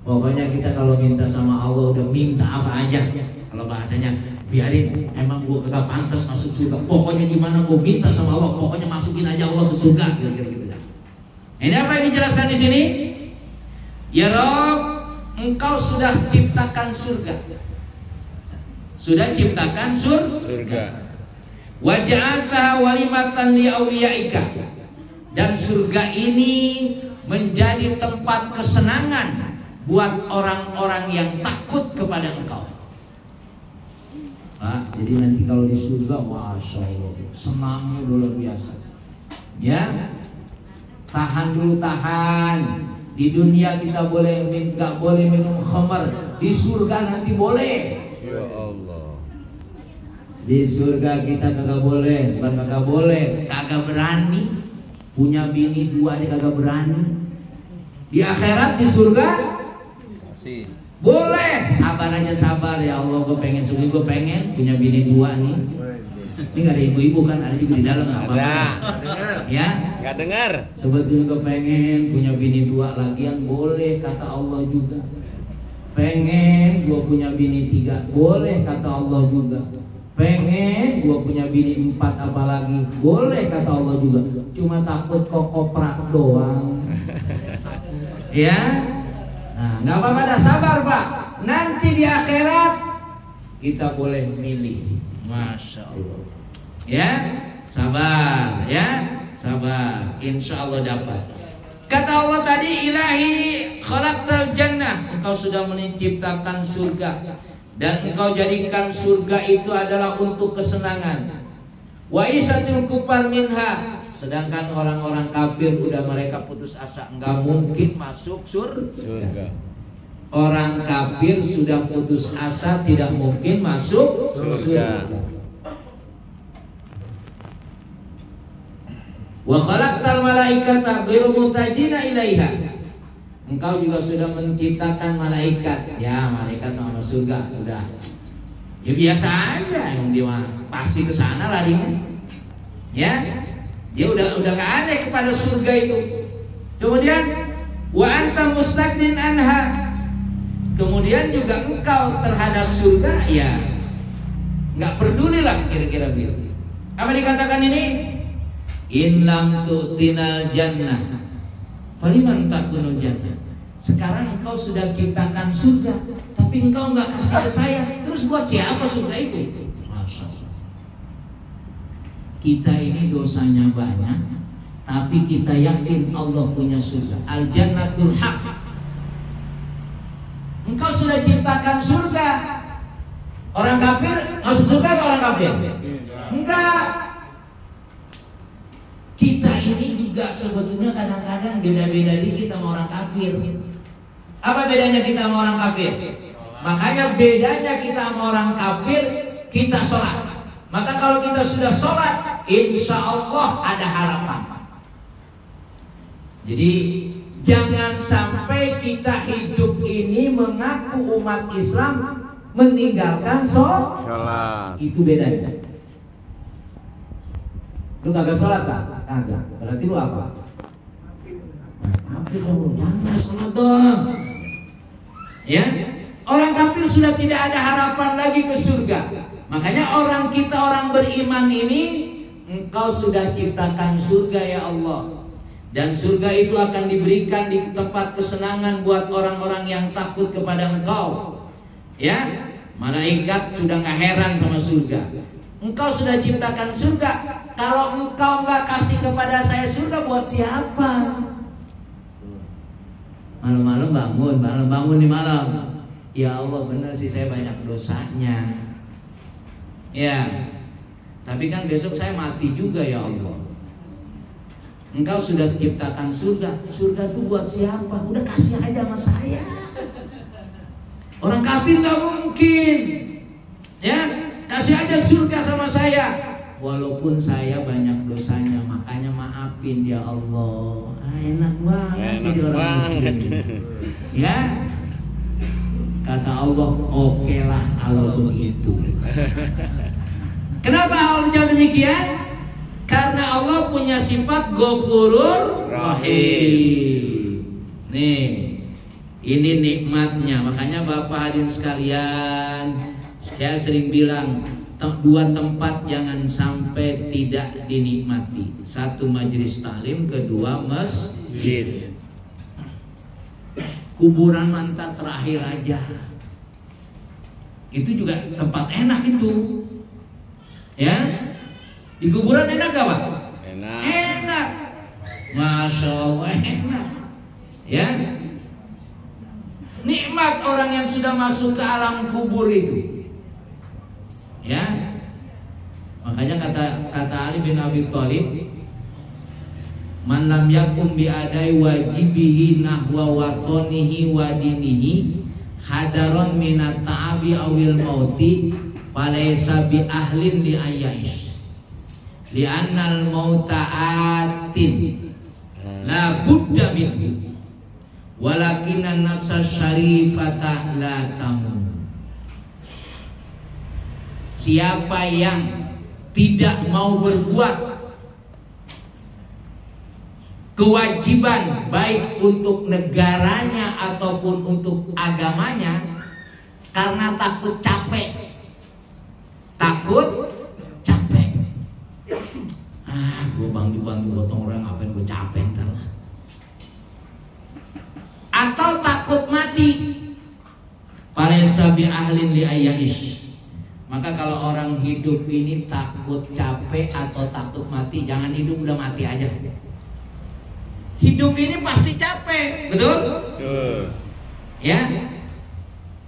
Pokoknya kita kalau minta sama Allah udah minta apa aja. Kalau bahasanya biarin, emang gua kagak pantas masuk surga. Pokoknya gimana gua minta sama Allah, pokoknya masukin aja Allah ke surga, kira-kira gitu. Ini apa yang dijelaskan di sini? Ya Rob, engkau sudah ciptakan surga. Sudah ciptakan surga. Wa ja'altaha walimatan li awliyaika. Dan surga ini menjadi tempat kesenangan buat orang-orang yang takut kepada engkau. Pak, jadi nanti kalau di surga, masya Allah, senangnya luar biasa. Ya, tahan dulu, tahan. Di dunia kita nggak boleh minum khamar. Di surga nanti boleh. Ya Allah. Di surga kita kagak boleh, bukan kagak boleh, kagak berani. Punya bini dua aja kagak berani. Di akhirat di surga boleh. Sabar aja, sabar ya Allah, gue pengen surga, gue pengen punya bini dua nih. Ini nggak ada ibu-ibu kan, ada juga di dalam, nggak apa-apa. Ya, Nggak dengar. sebetulnya gue pengen punya bini dua lagian boleh kata Allah juga. Pengen gue punya bini tiga boleh kata Allah juga. Pengen gue punya bini 4 apalagi boleh kata Allah juga. Cuma takut kokoprak doang. Ya, nah nggak apa-apa, dah sabar Pak. Nanti di akhirat kita boleh milih. Masya Allah. Ya, sabar ya, sabar. Insya Allah dapat. Kata Allah tadi, ilahi khalaqtal jannah. Engkau sudah menciptakan surga dan engkau jadikan surga itu adalah untuk kesenangan. Wa isatil kufar minha. Sedangkan orang-orang kafir udah mereka putus asa, enggak mungkin masuk surga. Orang kafir sudah putus asa tidak mungkin masuk surga. Wa khalaqtal malaikata ghairu mutajina ilaiha. Engkau juga sudah menciptakan malaikat. Ya, malaikat mau masuk surga, udah. Ya biasa aja, yang dia pasti ke sana larinya. Ya. Dia udah gak aneh kepada surga itu. Kemudian wa anta mustaqnin anha. Kemudian juga engkau terhadap surga ya nggak peduli lah kira-kira begitu. Apa dikatakan ini? In lam tu'tinal jannah faliman takunul jannah. Sekarang engkau sudah ciptakan surga, tapi engkau nggak kasih ke saya. Terus buat siapa surga itu? Masya Allah. Kita ini dosanya banyak, tapi kita yakin Allah punya surga. Al jannatul haq. Engkau sudah ciptakan surga. Orang kafir masuk surga ke orang kafir? Enggak. Kita ini juga sebetulnya kadang-kadang beda-beda dikit sama orang kafir. Apa bedanya kita sama orang kafir? Makanya bedanya kita sama orang kafir, kita sholat. Maka kalau kita sudah sholat, insya Allah ada harapan. Jadi jangan sampai kita hidup ini mengaku umat Islam meninggalkan sholat. Itu bedanya. Lu kagak sholat tak? Kagak. Berarti lu apa? Kafir dong. Jangan sholat dong. Ya, orang kafir sudah tidak ada harapan lagi ke surga. Makanya orang beriman ini, engkau sudah ciptakan surga ya Allah. Dan surga itu akan diberikan di tempat kesenangan buat orang-orang yang takut kepada engkau. Ya, malaikat sudah gak heran sama surga. Engkau sudah ciptakan surga. Kalau engkau gak kasih kepada saya surga, buat siapa? Malam-malam bangun di malam. Ya Allah, benar sih saya banyak dosanya. Ya, tapi kan besok saya mati juga ya Allah. Engkau sudah ciptakan surga. Surga itu buat siapa? Udah kasih aja sama saya. Orang kafir gak mungkin. Ya, kasih aja surga sama saya. Walaupun saya banyak dosanya, makanya maafin ya Allah. Enak banget jadi orang muslim. Ya, kata Allah, oke lah kalau begitu. Kenapa Allah demikian? Karena Allah punya sifat Ghafurur Rahim. Nih, ini nikmatnya. Makanya Bapak hadirin sekalian, saya sering bilang, dua tempat jangan sampai tidak dinikmati. Satu majelis taklim, kedua masjid. Kuburan mantan terakhir aja. Itu juga tempat enak itu. Ya, di kuburan enak gak Pak? Enak. Masya Allah enak. Ya, nikmat orang yang sudah masuk ke alam kubur itu. Ya, makanya kata Ali bin Abi Thalib, man lam yakum bi adai wajibihi nahwa watonihi wa dinihi hadaron minat ta'abi awil mauti falaysa bi ahlin li ayyaish li annal mauta atin la budda minhu walakinan nafsa syarifata la tamun. Siapa yang tidak mau berbuat kewajiban baik untuk negaranya ataupun untuk agamanya karena takut capek. Gue bantu potong orang, ngapain gue capek ntar. Atau takut mati. Falaysa bi ahlin li ayyaish. Maka kalau orang hidup ini takut capek atau takut mati, jangan hidup, udah mati aja. Hidup ini pasti capek, betul? Ya.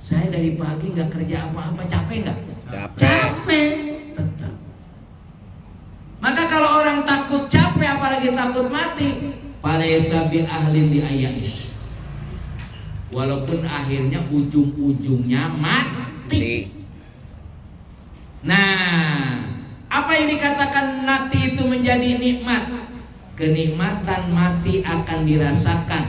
Saya dari pagi nggak kerja apa-apa, capek nggak? Capek. Tetap. Maka kalau orang takut capek, apalagi takut mati, falaysa bi ahlin li ayyaish. walaupun akhirnya ujung-ujungnya mati. Nah, apa yang dikatakan mati itu menjadi nikmat? Kenikmatan mati akan dirasakan,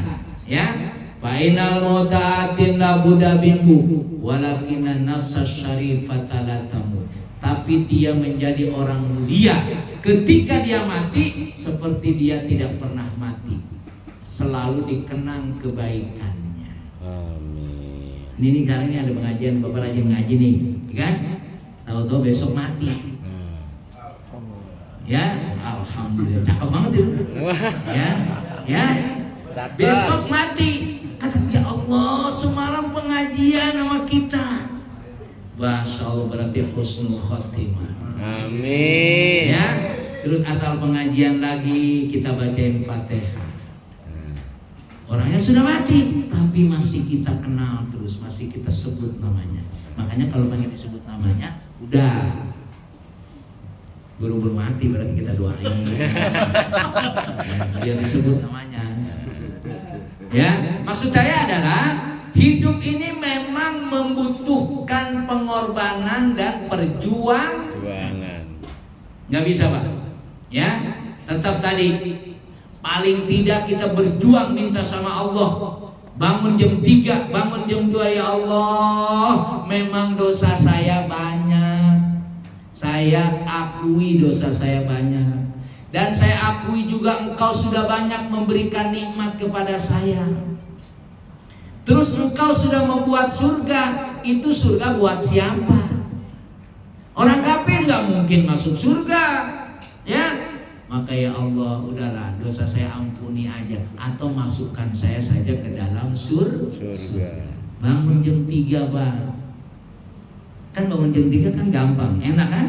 ya. Fainal muta'atin la buddha binku walakinan nafsas syarifata la tamut. Tapi dia menjadi orang mulia ketika dia mati, seperti dia tidak pernah mati, selalu dikenang kebaikannya. Amin. Ini sekarang ini ada pengajian, Bapak rajin ngaji nih, kan? Tahu-tahu besok mati. Ya, alhamdulillah, cakep banget itu. Ya, besok mati. Kata ya Allah, semalam pengajian sama kita. Masya Allah, berarti husnul khotimah. Amin. Ya, terus asal pengajian lagi kita bacain Fatihah. Orangnya sudah mati, tapi masih kita kenal terus, masih kita sebut namanya. Makanya kalau pengen disebut namanya, udah buru-buru mati berarti kita doain. Biar disebut namanya. Ya, maksud saya adalah hidup ini memang membutuhkan pengorbanan dan perjuangan. Nggak bisa, Pak. Ya, tetap tadi paling tidak kita berjuang minta sama Allah. Bangun jam 3, bangun jam 2, ya Allah, memang dosa saya banyak. Saya akui dosa saya banyak. Dan saya akui juga Engkau sudah banyak memberikan nikmat kepada saya. Terus Engkau sudah membuat surga. Itu surga buat siapa? Orang kafir nggak mungkin masuk surga, ya. Maka ya Allah, udahlah, dosa saya ampuni aja, atau masukkan saya saja ke dalam surga. Bangun jam 3, Bang. Kan bangun jam 3 kan gampang, enak kan?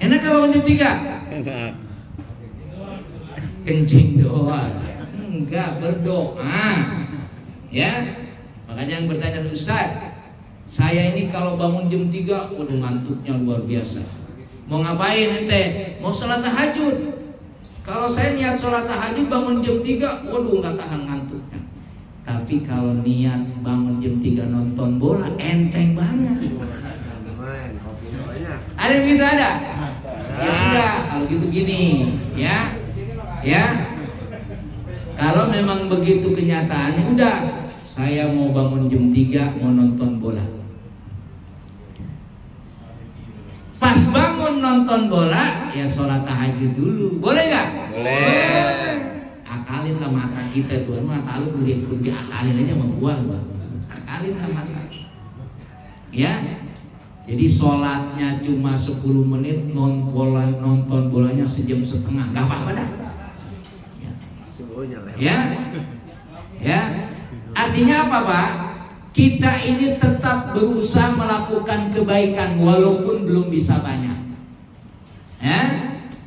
Enak kan bangun jam 3? Enak. Kencing doang. Enggak, berdoa. Ya. Makanya yang bertanya, Ustaz, saya ini kalau bangun jam 3, waduh ngantuknya luar biasa. Mau ngapain ente? Mau sholat tahajud. Kalau saya niat sholat tahajud bangun jam 3, waduh nggak tahan ngantuknya. Tapi kalau niat bangun jam 3 nonton bola, enteng banget. Ada yang gitu ada? Ya sudah, kalau gitu gini, ya. Kalau memang begitu kenyataannya, udah, saya mau bangun jam 3 mau nonton bola. Pas bangun nonton bola, ya sholat tahajud dulu. Boleh nggak? Boleh. Akalin lah mata kita tuh, mata lu kulit akalin aja sama gua. Akalin lah mata. Ya, jadi sholatnya cuma 10 menit, nonton bolanya sejam setengah, nggak apa-apa dah. Ya. Artinya apa, Pak? Kita ini tetap berusaha melakukan kebaikan walaupun belum bisa banyak. Ya,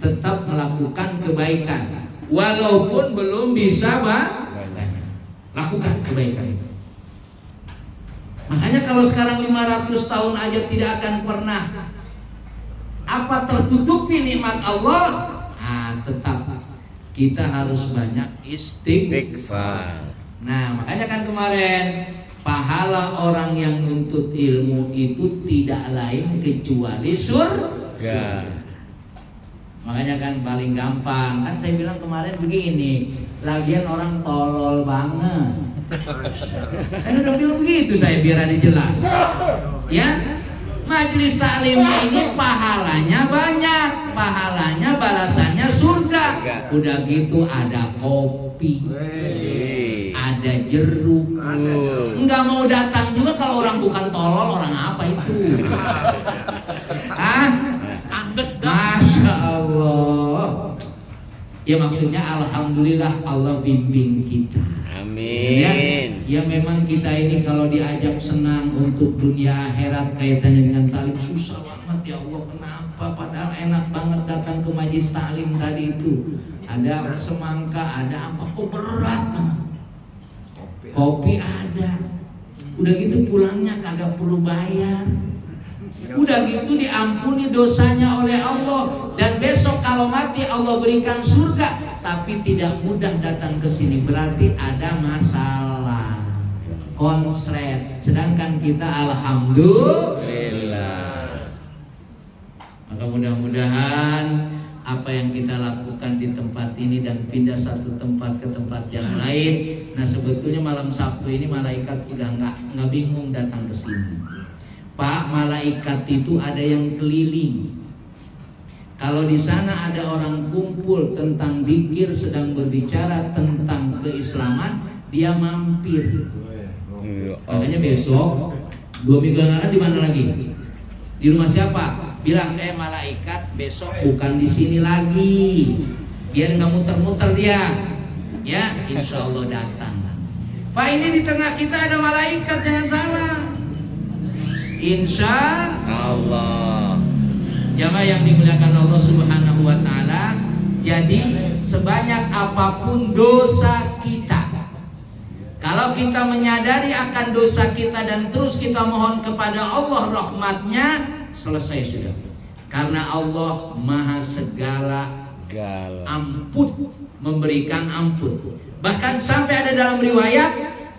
tetap melakukan kebaikan walaupun belum bisa banyak. Lakukan kebaikan itu. Makanya kalau sekarang 500 tahun aja tidak akan pernah tertutupi nikmat Allah, tetap kita harus banyak istighfar. Nah, makanya kan kemarin pahala orang yang nuntut ilmu itu tidak lain kecuali surga. Makanya kan paling gampang. Kan saya bilang kemarin begini, lagian orang tolol banget. Kan udah bilang begitu saya biar ada jelas. Ya, majelis taklimnya ini pahalanya banyak, pahalanya balasannya surga. Udah gitu ada kopi, ada jeruk. Enggak mau datang juga kalau orang bukan tolol, orang apa itu? Masya Allah. Ya maksudnya alhamdulillah Allah bimbing kita. Amin. Ya memang kita ini kalau diajak senang untuk dunia akhirat kaitannya dengan taklim susah banget, ya Allah, kenapa? Padahal enak banget datang ke majelis taklim tadi itu. Ada semangka, ada apa, kok berat banget. Kopi ada. Udah gitu pulangnya kagak perlu bayar. Udah gitu diampuni dosanya oleh Allah. Dan besok kalau mati Allah berikan surga. Tapi tidak mudah datang ke sini, berarti ada masalah. konsret, sedangkan kita alhamdulillah. Maka mudah-mudahan apa yang kita lakukan di tempat ini dan pindah satu tempat ke tempat yang lain. Nah, sebetulnya malam Sabtu ini malaikat udah nggak bingung datang ke sini. Pak, malaikat itu ada yang keliling. Kalau di sana ada orang kumpul tentang zikir, sedang berbicara tentang keislaman, dia mampir. Makanya besok 2 minggu yang lalu di mana lagi? Di rumah siapa? Bilang malaikat besok bukan di sini lagi, biar nggak muter-muter dia, ya, insya Allah datang. Pak, ini di tengah kita ada malaikat, jangan salah. Insya Allah. Jamaah yang dimuliakan Allah Subhanahu Wa Taala. Jadi sebanyak apapun dosa kita, kalau kita menyadari akan dosa kita dan terus kita mohon kepada Allah rahmatnya, selesai sudah. Karena Allah maha segala ampun, memberikan ampun. Bahkan sampai ada dalam riwayat,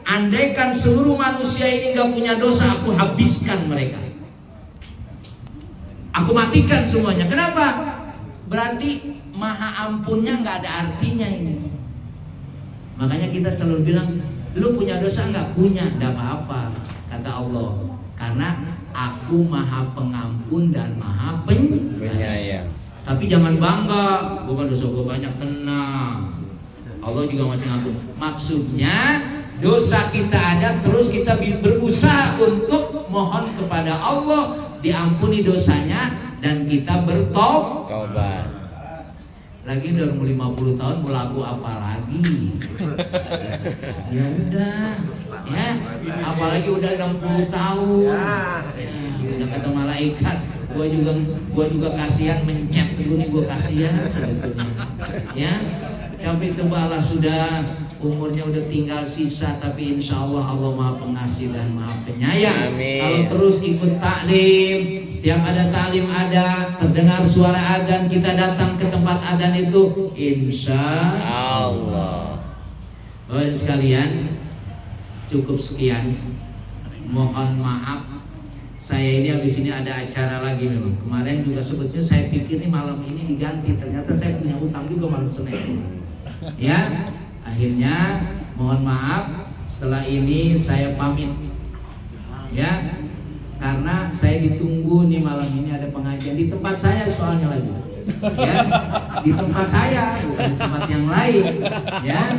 andaikan seluruh manusia ini gak punya dosa, aku habiskan mereka, aku matikan semuanya. Kenapa? Berarti maha ampunnya gak ada artinya ini. Makanya kita selalu bilang, lu punya dosa gak? Punya, gak apa-apa, kata Allah. Karena aku maha pengampun dan maha penyayang. Tapi jangan bangga, bukan dosa gue banyak, tenang, Allah juga masih ngampun. Maksudnya dosa kita ada, terus kita berusaha untuk mohon kepada Allah diampuni dosanya dan kita bertobat. Lagi udah 50 tahun mau lagu apa lagi? Ya udah, ya. Apalagi udah 60 tahun. Udah kata malaikat, gua juga kasihan, mencet dulu nih, gua kasihan sebetulnya. Ya, tapi cobalah, sudah umurnya udah tinggal sisa, tapi insya Allah Allah maha pengasih dan maha penyayang. Kalau terus ikut taklim, setiap ada taklim, ada terdengar suara adzan, kita datang ke tempat adzan itu, insya Allah. Bapak sekalian, cukup sekian. Mohon maaf, saya ini habis ini ada acara lagi memang. Kemarin juga sebetulnya saya pikir nih malam ini diganti, ternyata saya punya utang juga malam Senin. Ya, akhirnya mohon maaf, setelah ini saya pamit. Ya, karena saya ditunggu nih malam ini ada pengajian di tempat saya soalnya lagi. Ya, di tempat saya, bukan di tempat yang lain. Ya,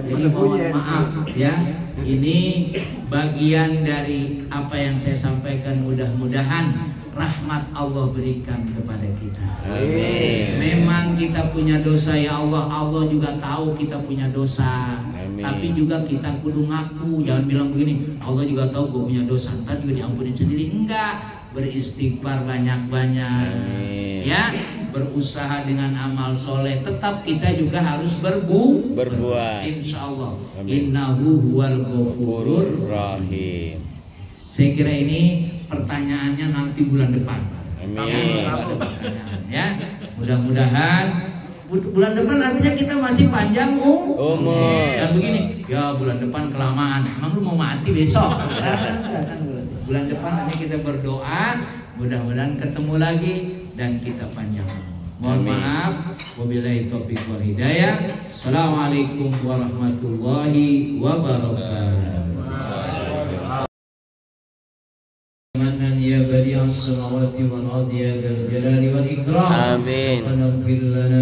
jadi mohon maaf ya. Ini bagian dari apa yang saya sampaikan, mudah-mudahan rahmat Allah berikan kepada kita. Amin. Memang kita punya dosa ya Allah, Allah juga tahu kita punya dosa. Amin. Tapi juga kita kudu ngaku, jangan bilang begini, Allah juga tahu gue punya dosa, ntar juga diampunin sendiri. Enggak, beristighfar banyak-banyak. Ya, berusaha dengan amal soleh. Tetap kita juga harus berbuat. Insya Allah. Innahu huwal ghafurur rahim. Saya kira ini pertanyaannya nanti bulan depan. Amin. Ya, mudah-mudahan bulan depan artinya kita masih panjang umur. Dan begini, ya bulan depan kelamaan. Emang lu mau mati besok? Bulan depan nanti kita berdoa, mudah-mudahan ketemu lagi dan kita panjang umur. Mohon maaf, wabillahi taufiq wal hidayah. Assalamualaikum warahmatullahi wabarakatuh. Ya badi'as samawati wal ardi ya dzal jalali wal ikram. Amin. Waghfir lana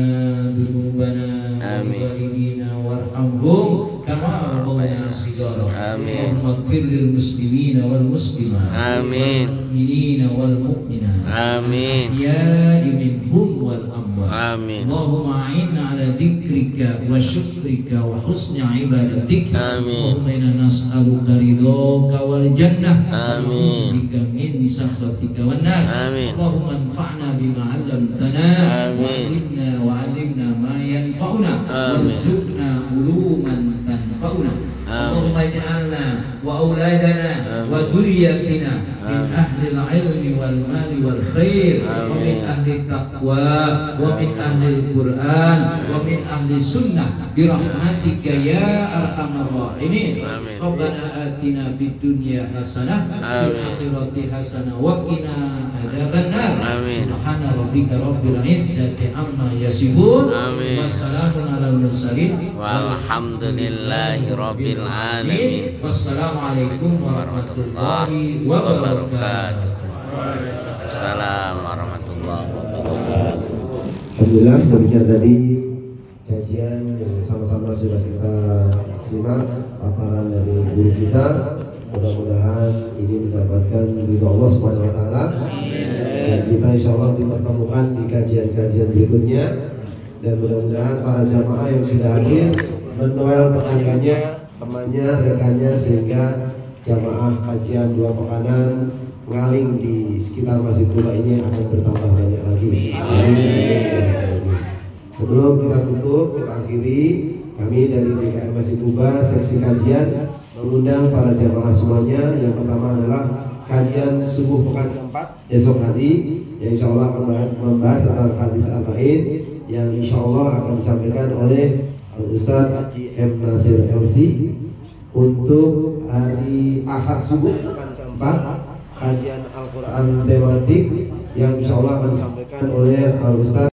dzunubana wa walidina warhamhum kama rabbawna shighara. Amin. Waghfir lil muslimina wal muslimat. Amin. Wal mu'minina wal mu'minat. Amin. Ya minhum wal amwat. Amin. Allahumma a'inna ala dzikrika wa syukrika wa husni ibadatik. Amin. Allahumma inna nas'aluka ridhaka wal jannah. Amin. Min sakhatika wan nar. Allahumma anfa'na bima 'allamtana wa 'allimna ma yanfa'una warzuqna uluman tanfa'una. Allahumma waj'alna wa auladana wa dzurriyyatina min ahli al-ilmi wal mali wal khair wa min ahli taqwa wa min ahli al-Qur'an wa min ahli sunnah bi rahmatika ya arhamar rahimin. Rabbana atina fid dunya hasanah wa fil akhirati hasanah wa qina adzabannar. Subhana rabbika rabbil izzati amma yasifun. Wassalamun alal mursalin walhamdulillahi rabbil alamin. Wassalamualaikum warahmatullahi wabarakatuh. Assalamualaikum warahmatullahi wabarakatuh. Alhamdulillah, demikian tadi kajian yang sama-sama sudah kita simak paparan dari guru kita. Mudah-mudahan ini mendapatkan ridho Allah Subhanahu wa taala. Dan kita insyaallah dipertemukan di kajian-kajian berikutnya. Dan mudah-mudahan para jamaah yang sudah hadir menoel tetangganya, temannya, rekannya, sehingga jamaah kajian 2 pekanan ngaling di sekitar Masjid Kuba ini akan bertambah banyak lagi. Sebelum kita tutup, kita akhiri, kami dari DKM Masjid Kuba seksi kajian mengundang para jamaah semuanya. Yang pertama adalah kajian subuh pekan keempat esok hari, yang insya Allah akan membahas tentang hadis arba'in, yang insya Allah akan disampaikan oleh Ustaz Haji M. Nasir LC. Untuk hari Ahad subuh pekan keempat kajian Al-Quran tematik yang insya Allah akan disampaikan oleh Ustaz